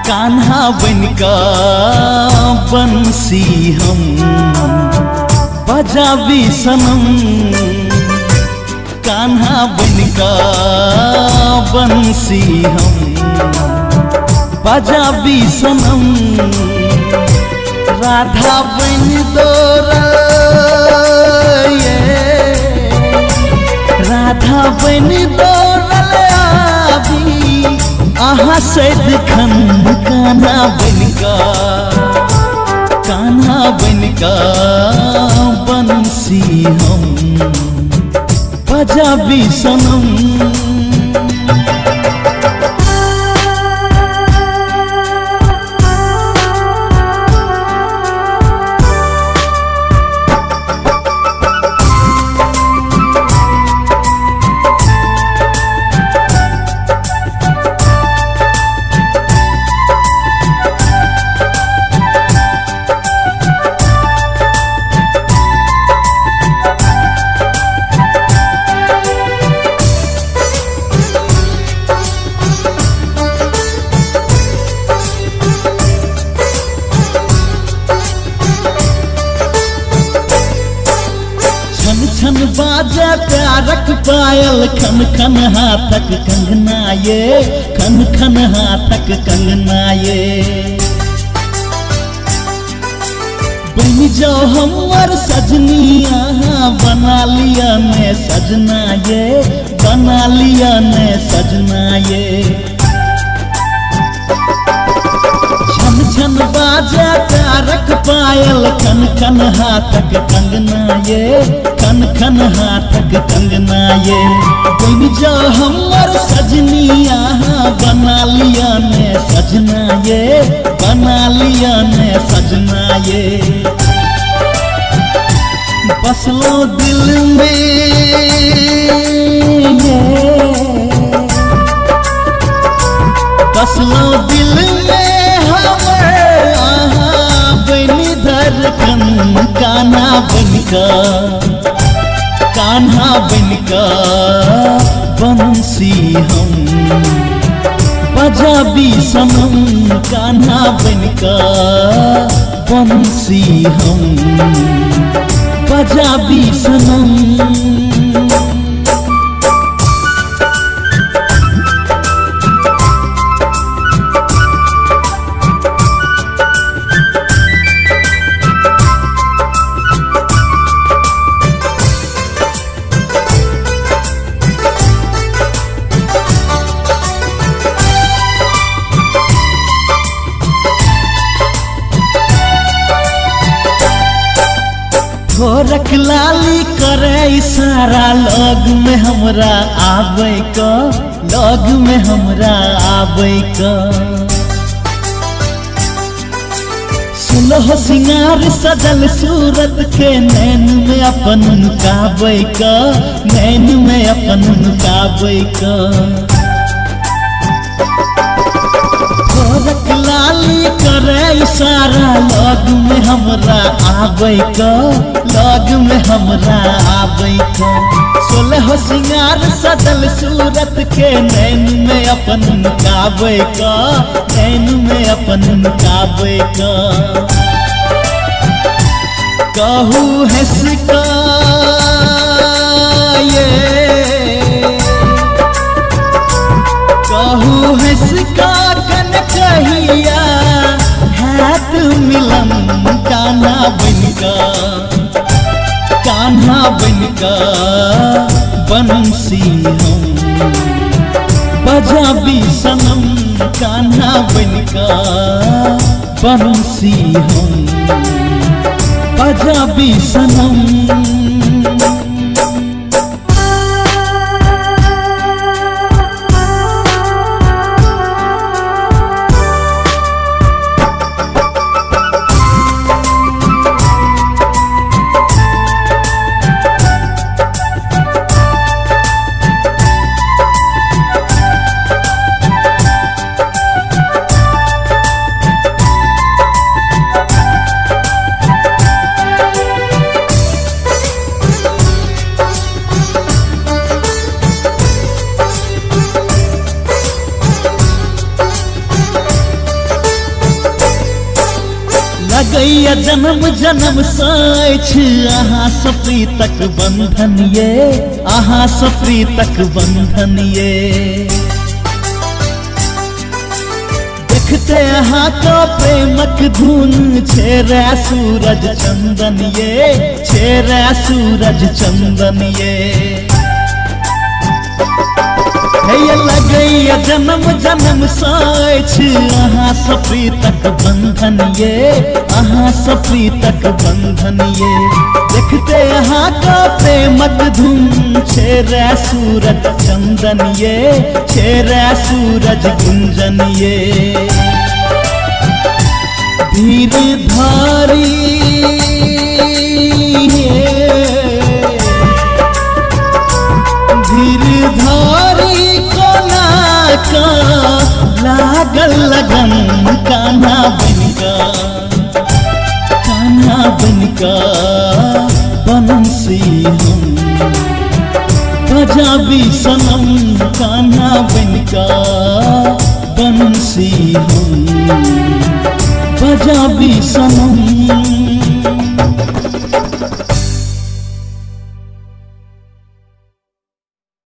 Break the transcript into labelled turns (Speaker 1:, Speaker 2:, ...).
Speaker 1: कान्हा बनका बंसी हम बजावी सनम। कान्हा बनका बंसी हम बजावी सनम। राधा बन राधा बन आहा सैद खंड। कान्हा बनका बंसी हम बजावी सनम। छन बाजा प्यारक पायल खन खन हाथक कंगना ये। खन खन हाथक कंगना ये। बन जाओ हमर सजनी यहाँ बना लिया ने सजना ये। बना लिया ने सजना ये। छन छन बाजा प्यारक पायल खन खन हाथक कंगना ये। खन खन हाथक कंगना ये। बन जा हमर सजनी यहाँ बना लिया ने सजना ये। बना लिया ने सजना ये। बसलो दिल में बसलो दिल में धड़कन। कान्हा बनका कान्हा बनका बंसी हम बजावी सनम। कान्हा बनका बंसी हम बजावी सनम। भोरक लाली करे इशारा लग में हमरा आवे का। लग में हमरा आवे का। सुलह सिंगार सजल सूरत के नैन में अपन नुकावे का। नैन में अपन नुकावे का। भोरक लाली करे इशारा लग में हमरा आवे का। लग में हमरा आवे का। सोलह सिंगार सजल सूरत के नैन में अपन नुकावे का। नैन में अपन नुकावे का। कहू हंस का ये। कहू हंस का कन कहिया हाथ मिलन। कान्हा बनका कान्हा बनका बंसी हम बजावी सनम। कान्हा बनका बंसी हम बजावी सनम। लगैया जन्म जन्म साइछ अहाँ सप्री तक बंधन ये, अहाँ सप्री तक बंधन ये। देखते अहाँ का प्रेमक धुन छेरै सूरज चंदन ये, छेरै सूरज चंदन ये। हे लगैया जन्म जन्म साइछ अहाँ सप्री तक बंधन ये, अहाँ सप्री तक बंधन ये। देखते अहाँ का प्रेमक धुन छेरै सूरज चंदन ये, छेरै सूरज गुंजन ये। धीर धारी धीर धारी कोना का लागल लगन कान्हा बनका, कान्हा बनका बंसी हम बजाबी सनम, कान्हा बनका बंसी हम बजाबी सनम।